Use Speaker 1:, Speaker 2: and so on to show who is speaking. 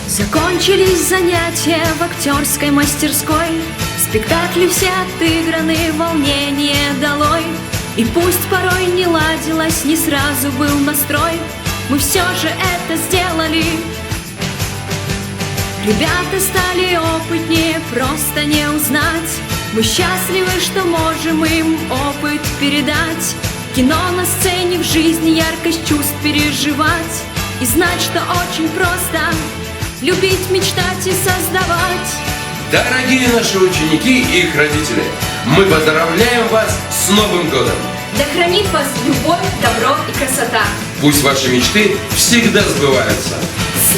Speaker 1: Закончились занятия в актерской мастерской, спектакли все отыграны, волнение долой. И пусть порой не ладилось, не сразу был настрой, мы все же это сделали. Ребята стали опытнее, просто не узнать. Мы счастливы, что можем им опыт передать. Кино на сцене, в жизни яркость чувств переживать. И знать, что очень просто любить, мечтать и создавать.
Speaker 2: Дорогие наши ученики и их родители, мы поздравляем вас с Новым годом!
Speaker 1: Да хранит вас любовь, добро и красота!
Speaker 2: Пусть ваши мечты всегда сбываются!
Speaker 1: С